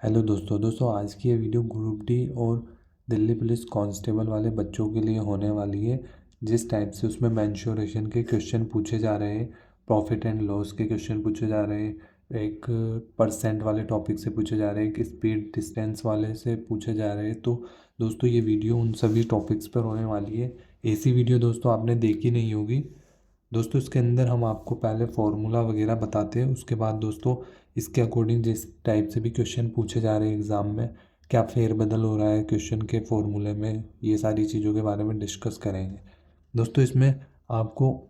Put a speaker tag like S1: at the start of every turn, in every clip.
S1: Hello दोस्तों आज की ये वीडियो ग्रुप डी और दिल्ली पुलिस कांस्टेबल वाले बच्चों के लिए होने वाली है। जिस टाइप से उसमें मेंशुरेशन के क्वेश्चन पूछे जा रहे हैं, प्रॉफिट एंड लॉस के क्वेश्चन पूछे जा रहे हैं, एक परसेंट वाले टॉपिक से पूछे जा रहे हैं, एक स्पीड डिस्टेंस वाले से पूछे जा रहे हैं। तो दोस्तों ये वीडियो उन सभी टॉपिक्स पर होने वाली है। ऐसी वीडियो दोस्तों आपने देखी नहीं होगी। दोस्तों इसके अंदर हम आपको पहले फॉर्मूला वगैरह बताते हैं, उसके बाद दोस्तों इसके अकॉर्डिंग जिस टाइप से भी क्वेश्चन पूछे जा रहे हैं एग्ज़ाम में, क्या फेरबदल हो रहा है क्वेश्चन के फॉर्मूले में, ये सारी चीज़ों के बारे में डिस्कस करेंगे। दोस्तों इसमें आपको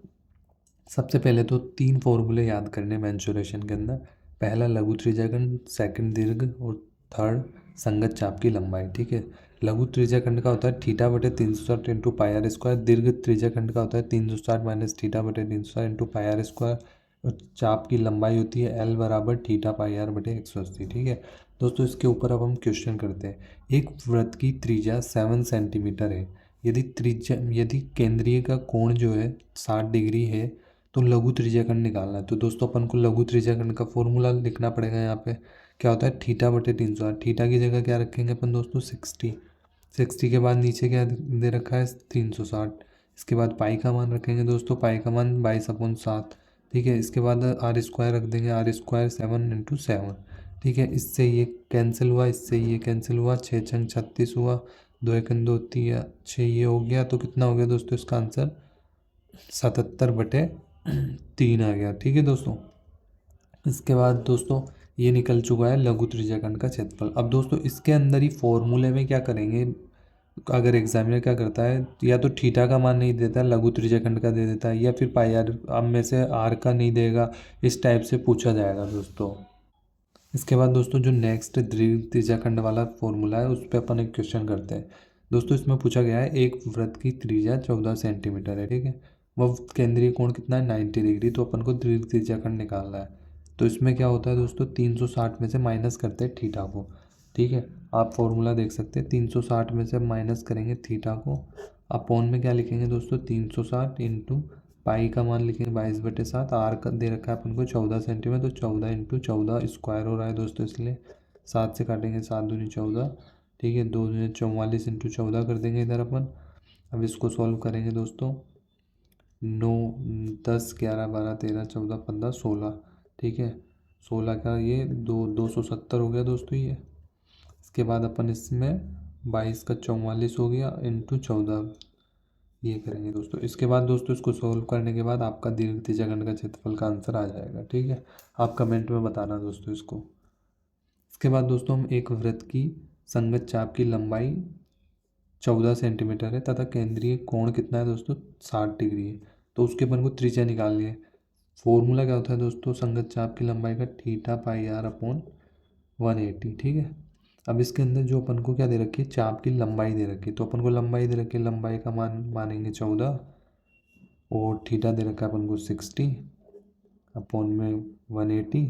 S1: सबसे पहले तो 3 फॉर्मूले याद करने मेंसुरेशन के अंदर। पहला लघु त्रिज्याखंड, सेकंड दीर्घ और थर्ड संगत चाप की लंबाई। ठीक है। लघु त्रिज्याखंड का होता है थीटा बटे 360 इंटू पाई आर स्क्वायर। दीर्घ त्रिज्याखंड का होता है 360 माइनस थीटा बटे 360 इंटू पाई आर स्क्वायर। और चाप की लंबाई होती है एल बराबर थीटा पाई आर बटे 180। ठीक है दोस्तों, इसके ऊपर अब हम क्वेश्चन करते हैं। एक वृत्त की त्रिज्या 7 सेंटीमीटर है। यदि केंद्रीय का कोण जो है 60 डिग्री है तो लघु त्रिज्याखंड निकालना है। तो दोस्तों अपन को लघु त्रिज्याखंड का फॉर्मूला लिखना पड़ेगा। यहाँ पे क्या होता है थीटा बटे 360। थीटा की जगह क्या रखेंगे अपन दोस्तों 60। 60 के बाद नीचे क्या दे रखा है 360। इसके बाद पाई का मान रखेंगे दोस्तों, पाई का मान 22/7। ठीक है। इसके बाद आर स्क्वायर रख देंगे, आर स्क्वायर 7 × 7। ठीक है। इससे ये कैंसिल हुआ, इससे ये कैंसिल हुआ, 6×6 = 36 हुआ, 2 × 2 = 3, 6 ये हो गया। तो कितना हो गया दोस्तों इसका आंसर 77/3 आ गया। ठीक है दोस्तों। इसके बाद दोस्तों ये निकल चुका है लघु त्रिज्याखंड का क्षेत्रफल। अब दोस्तों इसके अंदर ही फॉर्मूले में क्या करेंगे, अगर एग्जामिनर क्या करता है या तो थीटा का मान नहीं देता, लघु त्रिज्याखंड का दे देता है, या फिर पाई आर अब में से आर का नहीं देगा। इस टाइप से पूछा जाएगा दोस्तों। इसके बाद दोस्तों जो नेक्स्ट दीर्घ त्रिज्याखंड वाला फॉर्मूला है उस पर अपन एक क्वेश्चन करते हैं। दोस्तों इसमें पूछा गया है एक वृत्त की त्रिज्या 14 सेंटीमीटर है। ठीक है। वह केंद्रीय कोण कितना है 90 डिग्री। तो अपन को दीर्घ त्रिज्याखंड निकालना है। तो इसमें क्या होता है दोस्तों 360 में से माइनस करते हैं थीटा को। ठीक है। आप फॉर्मूला देख सकते हैं 360 में से माइनस करेंगे थीटा को, अपॉन में क्या लिखेंगे दोस्तों 360 इंटू पाई का मान लिखेंगे 22/7। आर का दे रखा है अपन को 14 सेंटीमीटर, तो 14 × 14 स्क्वायर हो रहा है दोस्तों, इसलिए 7 से काटेंगे 7 दूनी 14। ठीक है। 2 दूनी 44 इंटू 14 कर देंगे इधर अपन। अब इसको सॉल्व करेंगे दोस्तों। 9 10 11 12 13 14 15 16। ठीक है। 16 का ये 270 हो गया दोस्तों ये। इसके बाद अपन इसमें 22 का 44 हो गया इंटू 14 ये करेंगे दोस्तों। इसके बाद दोस्तों इसको सोल्व करने के बाद आपका दीर्घ त्रिज्याखंड का क्षेत्रफल का आंसर आ जाएगा। ठीक है। आप कमेंट में बताना दोस्तों इसको। इसके बाद दोस्तों हम एक वृत्त की संगत चाप की लंबाई 14 सेंटीमीटर है तथा केंद्रीय कोण कितना है दोस्तों 60 डिग्री है। तो उसके अपन को त्रिज्या निकालनी है। फॉर्मूला क्या होता है दोस्तों संगत चाप की लंबाई का थीटा पाई आर अपॉन 180। ठीक है। अब इसके अंदर जो अपन को क्या दे रखी है चाप की लंबाई दे रखी है, तो अपन को लंबाई दे रखी है, लंबाई का मान मानेंगे 14 और थीटा दे रखा है अपन को 60 अपॉन में 180।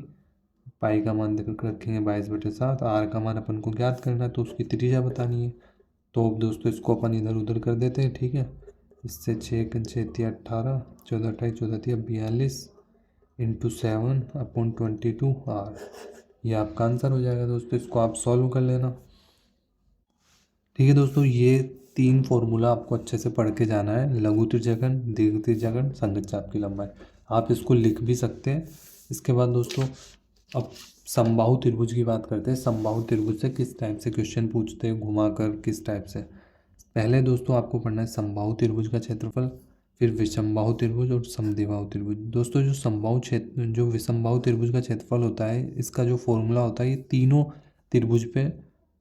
S1: पाई का मान देकर रखेंगे 22/7। आर का मान अपन को ज्ञात करना है तो उसकी त्रिज्या बतानी है। तो अब दोस्तों इसको अपन इधर उधर कर देते हैं। ठीक है। इससे 6 × 6 = 18, 14 × 28 = 42 इंटू 7/22 आर। ये आपका आंसर हो जाएगा दोस्तों। इसको आप सॉल्व कर लेना। ठीक है दोस्तों, ये 3 फॉर्मूला आपको अच्छे से पढ़ के जाना है। लघु त्रिज्याखंड, दीर्घ त्रिज्याखंड, संगत चाप की लंबाई। आप इसको लिख भी सकते हैं। इसके बाद दोस्तों अब समबाहु त्रिभुज की बात करते हैं। समबाहु त्रिभुज से किस टाइप से क्वेश्चन पूछते हैं, घुमाकर किस टाइप से। पहले दोस्तों आपको पढ़ना है समबाहु त्रिभुज का क्षेत्रफल, फिर विषमबाहु त्रिभुज और समद्विबाहु त्रिभुज। दोस्तों जो विषमबाहु त्रिभुज का क्षेत्रफल होता है, इसका जो फॉर्मूला होता है ये तीनों त्रिभुज पे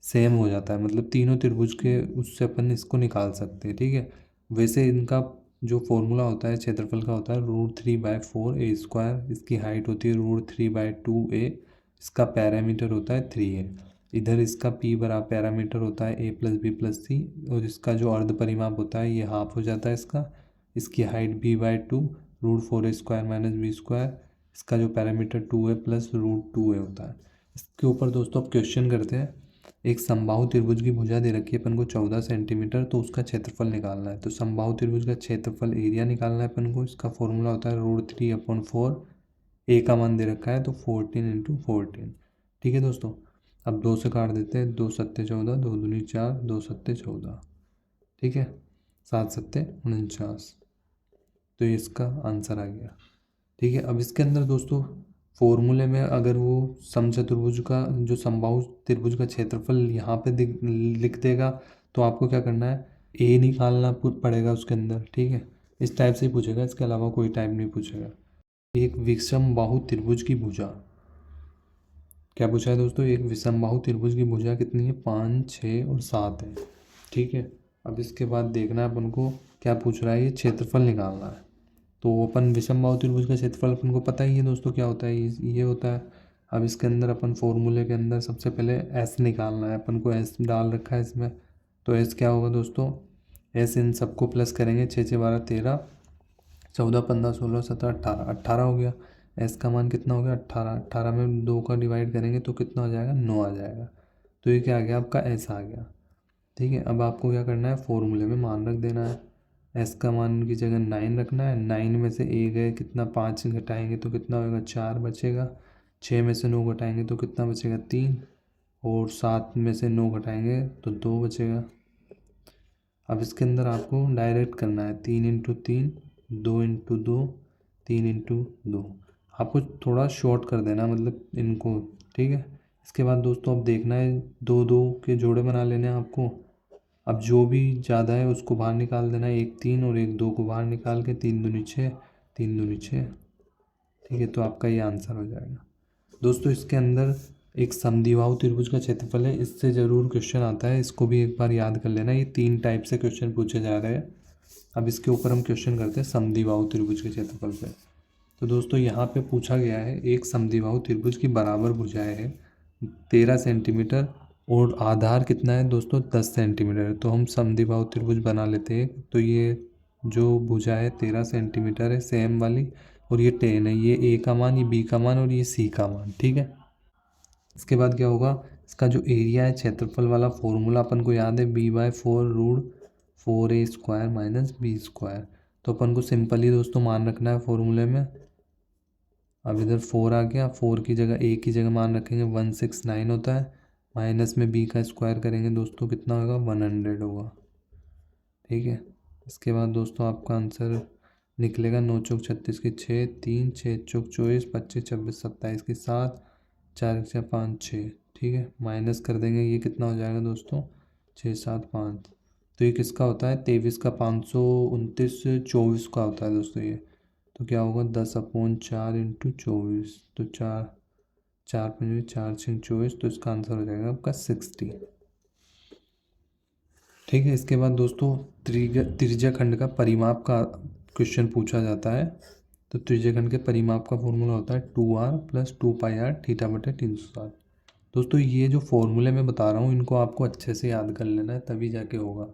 S1: सेम हो जाता है, मतलब तीनों त्रिभुज के उससे अपन इसको निकाल सकते हैं। ठीक है। वैसे इनका जो फॉर्मूला होता है क्षेत्रफल का होता है √3/4 a²। इसकी हाइट होती है √3/2a। इसका पैरामीटर होता है 3a। इधर इसका p बराबर पैरामीटर होता है a + b + c। और इसका जो अर्ध परिमाप होता है ये हाफ हो जाता है इसका। इसकी हाइट b/2 √4a² - b²। इसका जो पैरामीटर 2a + √2a होता है। इसके ऊपर दोस्तों अब क्वेश्चन करते हैं। एक समबाहु त्रिभुज की भुजा दे रखी है अपन को 14 सेंटीमीटर, तो उसका क्षेत्रफल निकालना है। तो समबाहु त्रिभुज का क्षेत्रफल एरिया निकालना है अपन को। इसका फॉर्मूला होता है √3/4। ए का मान दे रखा है तो 14 × 14। ठीक है दोस्तों। अब 2 से काट देते हैं, 2 सत्ते 14, 2 दूनी 4, 2 सत्ते 14, ठीक है, 7 सत्ते 49। तो ये इसका आंसर आ गया। ठीक है, अब इसके अंदर दोस्तों फॉर्मूले में अगर वो समचतुर्भुज का जो समबाहु त्रिभुज का क्षेत्रफल यहाँ पे लिख देगा तो आपको क्या करना है, ए निकालना पड़ेगा उसके अंदर। ठीक है, इस टाइप से ही पूछेगा, इसके अलावा कोई टाइप नहीं पूछेगा। एक विषम बाहु त्रिभुज की भुजा, क्या पूछा है दोस्तों, एक विषम बाहु त्रिभुज की भुजा कितनी है, 5, 6 और 7 है। ठीक है, अब इसके बाद देखना है अपन को क्या पूछ रहा है, ये क्षेत्रफल निकालना है। तो अपन विषम बाहु त्रिभुज का क्षेत्रफल अपन को पता ही है दोस्तों क्या होता है, ये होता है। अब इसके अंदर अपन फॉर्मूले के अंदर सबसे पहले एस निकालना है, अपन को एस डाल रखा है इसमें। तो एस क्या होगा दोस्तों, एस इन सबको प्लस करेंगे, 6 6 12 13, 14 15 16 17 18, 18 हो गया। एस का मान कितना हो गया, 18। 18 में 2 का डिवाइड करेंगे तो कितना हो जाएगा, 9 आ जाएगा। तो ये क्या आ गया, आपका एस आ गया। ठीक है, अब आपको क्या करना है, फॉर्मूले में मान रख देना है। एस का मान की जगह 9 रखना है। 9 में से ए गए कितना, 5 घटाएंगे तो कितना होगा, 4 बचेगा। 6 में से 9 घटाएंगे तो कितना बचेगा, 3। और 7 में से 9 घटाएंगे तो 2 बचेगा। अब इसके अंदर आपको डायरेक्ट करना है, 3 × 3, 2 × 2, 3 × 2। आपको थोड़ा शॉर्ट कर देना मतलब इनको। ठीक है, इसके बाद दोस्तों अब देखना है, 2 2 के जोड़े बना लेने हैं आपको। अब जो भी ज़्यादा है उसको बाहर निकाल देना है, 1 3 और 1 2 को बाहर निकाल के, 3 दूनी 6, 3 दूनी 6। ठीक है, तो आपका ये आंसर हो जाएगा। दोस्तों इसके अंदर एक समद्विबाहु त्रिभुज का क्षेत्रफल है, इससे ज़रूर क्वेश्चन आता है, इसको भी एक बार याद कर लेना। ये 3 टाइप से क्वेश्चन पूछे जा रहे हैं। अब इसके ऊपर हम क्वेश्चन करते हैं समद्विबाहु त्रिभुज के क्षेत्रफल पे। तो दोस्तों यहाँ पे पूछा गया है, एक समद्विबाहु त्रिभुज की बराबर भुजाएं है 13 सेंटीमीटर और आधार कितना है दोस्तों, 10 सेंटीमीटर। तो हम समद्विबाहु त्रिभुज बना लेते हैं। तो ये जो भुजा है 13 सेंटीमीटर है सेम वाली, और ये 10 है, ये ए का मान, ये बी का मान और ये सी का मान। ठीक है, इसके बाद क्या होगा, इसका जो एरिया है क्षेत्रफल वाला फॉर्मूला अपन को याद है, b/4√4a² - b²। तो अपन को सिंपली दोस्तों मान रखना है फॉर्मूले में। अब इधर 4 आ गया, 4 की जगह ए की जगह मान रखेंगे, 169 होता है, माइनस में बी का स्क्वायर करेंगे दोस्तों, कितना होगा, 100 होगा। ठीक है, इसके बाद दोस्तों आपका आंसर निकलेगा, 9 चौक 36 की 6, 3 6 चौक 24, 25 26 27 की 7, 4 1 5 6। ठीक है, माइनस कर देंगे, ये कितना हो जाएगा दोस्तों, 6 7 5। तो ये किसका होता है, 23 का 529 24 का होता है दोस्तों ये। तो क्या होगा, 10/4 × 24, तो 4 4 5 4 6 24, तो इसका आंसर हो जाएगा आपका 60। ठीक है, इसके बाद दोस्तों त्रिज्या खंड का परिमाप का क्वेश्चन पूछा जाता है। तो त्रिज्या खंड के परिमाप का फॉर्मूला होता है 2r + 2πr θ/360। दोस्तों ये जो फॉर्मूले मैं बता रहा हूँ इनको आपको अच्छे से याद कर लेना है, तभी जाके होगा।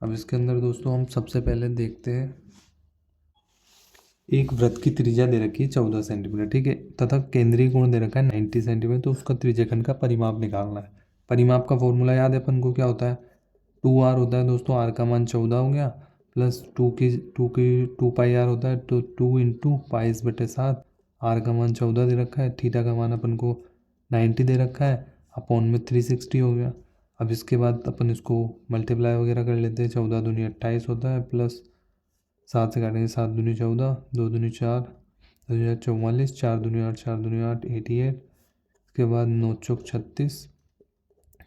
S1: अब इसके अंदर दोस्तों हम सबसे पहले देखते हैं, एक वृत्त की त्रिज्या दे रखी है 14 सेंटीमीटर, ठीक है, तथा केंद्रीय कोण दे रखा है 90 सेंटीमीटर। तो उसका त्रिज्याखंड का परिमाप निकालना है। परिमाप का फॉर्मूला याद है अपन को, क्या होता है, 2r होता है दोस्तों, r का मान 14 हो गया, प्लस 2πr होता है, तो 2 × π/7। r का मान 14 दे रखा है, थीटा का मान अपन को 90 दे रखा है, अपॉन में 360 हो गया। अब इसके बाद अपन इसको मल्टीप्लाई वगैरह कर लेते हैं, 14 दूनी 28 होता है, प्लस 7 से काटेंगे, 7 दूनी 14, 2 दूनी 4, 44, 4 दूनी 8, 4 दूनी 8, 88। इसके बाद 9 चौक 36,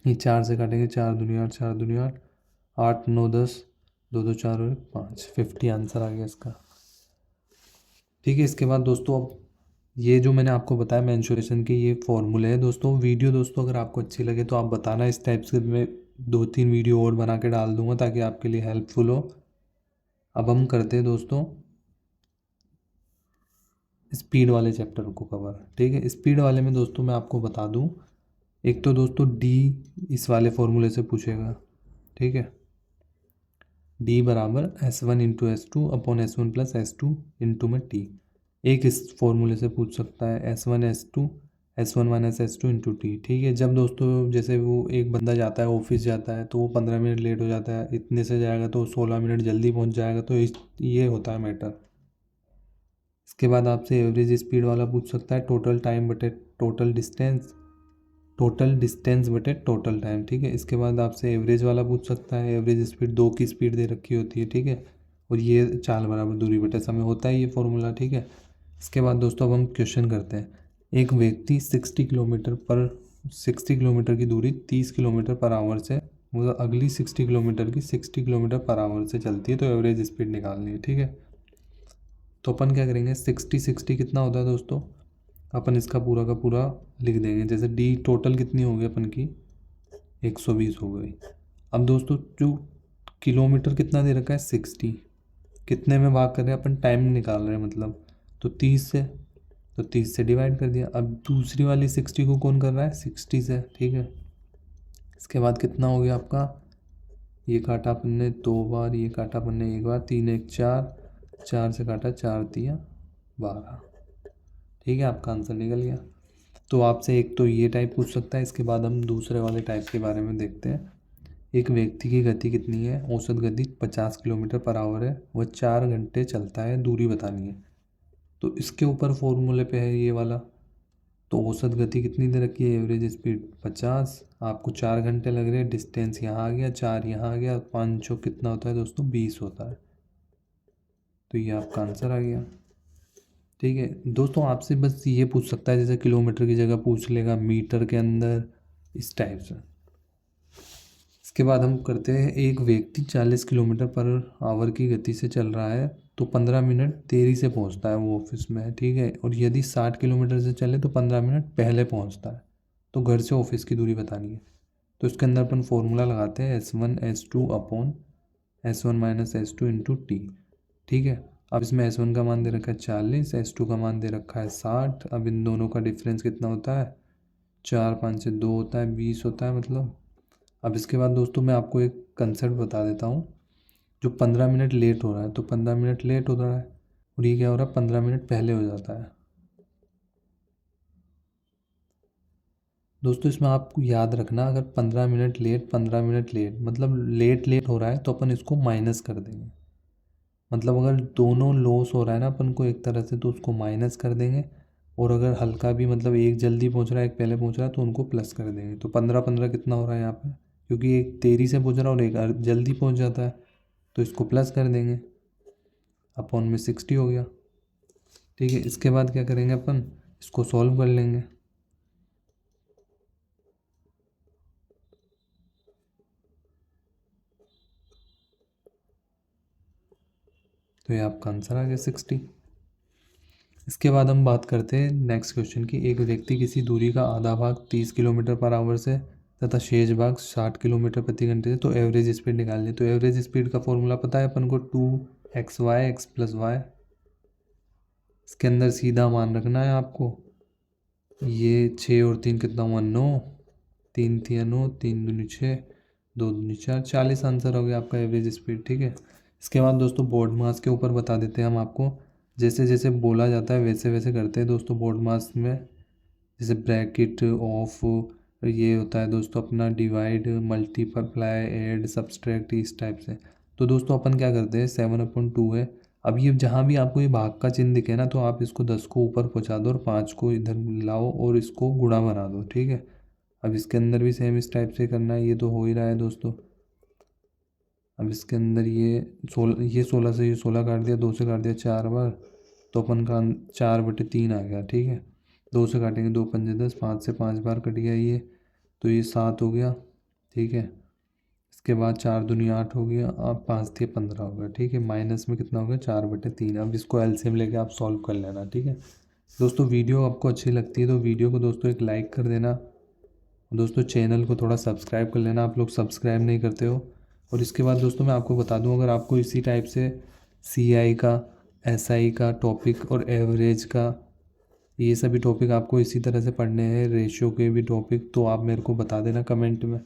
S1: ये 4 से काटेंगे, 4 दूनी 8, 4 दूनी 8, 8 9 10, 2 2 4 और 5, 50 आंसर आ गया इसका। ठीक है, इसके बाद दोस्तों अब ये जो मैंने आपको बताया मेंसुरेशन के ये फॉर्मूले है दोस्तों। वीडियो दोस्तों अगर आपको अच्छी लगे तो आप बताना, इस टाइप से मैं 2 3 वीडियो और बना के डाल दूंगा ताकि आपके लिए हेल्पफुल हो। अब हम करते हैं दोस्तों स्पीड वाले चैप्टर को कवर। ठीक है, स्पीड वाले में दोस्तों मैं आपको बता दूं, एक तो दोस्तों डी इस वाले फॉर्मूले से पूछेगा। ठीक है, डी बराबर S1 × S2 upon S1 + S2 into में टी। एक इस फॉर्मूले से पूछ सकता है S1 S1 - S2 into T. ठीक है, जब दोस्तों जैसे वो एक बंदा जाता है ऑफिस जाता है तो वो 15 मिनट लेट हो जाता है, इतने से जाएगा तो 16 मिनट जल्दी पहुंच जाएगा, तो ये होता है मैटर। इसके बाद आपसे एवरेज स्पीड वाला पूछ सकता है, टोटल टाइम बटे टोटल डिस्टेंस। टोटल डिस्टेंस बटे टोटल टाइम, ठीक है। इसके बाद आपसे एवरेज वाला पूछ सकता है। एवरेज स्पीड, 2 की स्पीड दे रखी होती है, ठीक है, और ये चाल बराबर दूरी बटे समय होता है ये फॉर्मूला, ठीक है। इसके बाद दोस्तों अब हम क्वेश्चन करते हैं। एक व्यक्ति 60 किलोमीटर की दूरी 30 किलोमीटर पर आवर से, मतलब अगली 60 किलोमीटर की 60 किलोमीटर पर आवर से चलती है, तो एवरेज स्पीड निकालनी है, ठीक है। तो अपन क्या करेंगे, 60 कितना होता है दोस्तों, अपन इसका पूरा का पूरा लिख देंगे। जैसे डी टोटल कितनी हो गई अपन की, 120 हो गई। अब दोस्तों जो किलोमीटर कितना दे रखा है, 60, कितने में भाग कर रहे हैं अपन, टाइम निकाल रहे हैं मतलब, तो 30 से, तो 30 से डिवाइड कर दिया। अब दूसरी वाली 60 को कौन कर रहा है, 60 से, ठीक है। इसके बाद कितना हो गया आपका, ये काटा अपन ने 2 बार, ये काटा अपन ने 1 बार, 3 1 4, 4 से काटा 4 3 12, ठीक है, आपका आंसर निकल गया। तो आपसे एक तो ये टाइप पूछ सकता है। इसके बाद हम दूसरे वाले टाइप के बारे में देखते हैं। एक व्यक्ति की गति कितनी है, औसत गति 50 किलोमीटर पर आवर है, वह 4 घंटे चलता है, दूरी बतानी है। तो इसके ऊपर फॉर्मूले पे है ये वाला। तो औसत गति कितनी दे रखी है, एवरेज स्पीड 50, आपको 4 घंटे लग रहे हैं, डिस्टेंस यहाँ आ गया, 4 यहाँ आ गया, 5 चौक कितना होता है दोस्तों, 20 होता है। तो ये आपका आंसर आ गया, ठीक है। दोस्तों आपसे बस ये पूछ सकता है, जैसे किलोमीटर की जगह पूछ लेगा मीटर के अंदर, इस टाइप से। इसके बाद हम करते हैं, एक व्यक्ति 40 किलोमीटर पर आवर की गति से चल रहा है, तो 15 मिनट देरी से पहुंचता है वो ऑफिस में, ठीक है। और यदि 60 किलोमीटर से चले तो 15 मिनट पहले पहुंचता है। तो घर से ऑफिस की दूरी बतानी है। तो इसके अंदर अपन फॉर्मूला लगाते हैं, S1 upon S1 minus S2 into T, ठीक है। अब इसमें S1 का मान दे रखा है 40, S2 का मान दे रखा है 60। अब इन दोनों का डिफरेंस कितना होता है, 4 5 से 2 होता है, 20 होता है मतलब। अब इसके बाद दोस्तों मैं आपको एक कंसेप्ट बता देता हूँ। जो 15 मिनट लेट हो रहा है, तो 15 मिनट लेट हो रहा है, और ये क्या हो रहा है, 15 मिनट पहले हो जाता है। दोस्तों इसमें आपको याद रखना, अगर 15 मिनट लेट, 15 मिनट लेट मतलब लेट लेट हो रहा है, तो अपन इसको माइनस कर देंगे। मतलब अगर दोनों लॉस हो रहा है ना अपन को एक तरह से, तो उसको माइनस कर देंगे। और अगर हल्का भी, मतलब एक जल्दी पहुंच रहा है एक पहले पहुंच रहा है, तो उनको प्लस कर देंगे। तो 15 15 कितना हो रहा है यहाँ पे, क्योंकि एक देरी से पहुंच रहा है और एक जल्दी पहुंच जाता है, तो इसको प्लस कर देंगे, अपॉन में 60 हो गया, ठीक है। इसके बाद क्या करेंगे अपन, इसको सॉल्व कर लेंगे। तो ये आपका आंसर आ गया 60। इसके बाद हम बात करते हैं नेक्स्ट क्वेश्चन की। एक व्यक्ति किसी दूरी का आधा भाग 30 किलोमीटर पर आवर से तथा शेष भाग 60 किलोमीटर प्रति घंटे से, तो एवरेज स्पीड निकालनी है। तो एवरेज स्पीड का फॉर्मूला पता है अपन को, 2xy x प्लस वाई। इसके अंदर सीधा मान रखना है आपको। ये 6 और 3 कितना हुआ, 9, 3 3 9, 3 दूनी 6, 2 दूनी 4, 40 आंसर हो गया आपका एवरेज स्पीड, ठीक है। इसके बाद दोस्तों बोर्ड मास के ऊपर बता देते हैं हम आपको। जैसे जैसे बोला जाता है वैसे वैसे करते हैं दोस्तों बोर्ड मास में। जैसे ब्रैकेट, ऑफ, ये होता है दोस्तों अपना डिवाइड, मल्टीप्लाई, ऐड, सब्सट्रैक्ट, इस टाइप से। तो दोस्तों अपन क्या करते हैं, 7/2 है। अब ये जहाँ भी आपको ये भाग का चिन्ह दिखे ना, तो आप इसको 10 को ऊपर पहुँचा दो और 5 को इधर लाओ और इसको गुणा बना दो, ठीक है। अब इसके अंदर भी सेम इस टाइप से करना है, ये तो हो ही रहा है दोस्तों। अब इसके अंदर ये 16 से ये 16 काट दिया, 2 से काट दिया 4 बार, तो अपन का 4/3 आ गया, ठीक है। 2 से काटेंगे, 2 पंजे 10, 5 से 5 बार कट गया ये, तो ये 7 हो गया, ठीक है। इसके बाद 4 दूनी 8 हो गया, अब 5 दिए 15 हो गया, ठीक है। माइनस में कितना हो गया, 4/3। अब इसको एलसीएम लेके आप सॉल्व कर लेना, ठीक है। दोस्तों वीडियो आपको अच्छी लगती है तो वीडियो को दोस्तों एक लाइक कर देना। दोस्तों चैनल को थोड़ा सब्सक्राइब कर लेना, आप लोग सब्सक्राइब नहीं करते हो। और इसके बाद दोस्तों मैं आपको बता दूं, अगर आपको इसी टाइप से सीआई का, एसआई का टॉपिक और एवरेज का, ये सभी टॉपिक आपको इसी तरह से पढ़ने हैं, रेशियो के भी टॉपिक, तो आप मेरे को बता देना कमेंट में।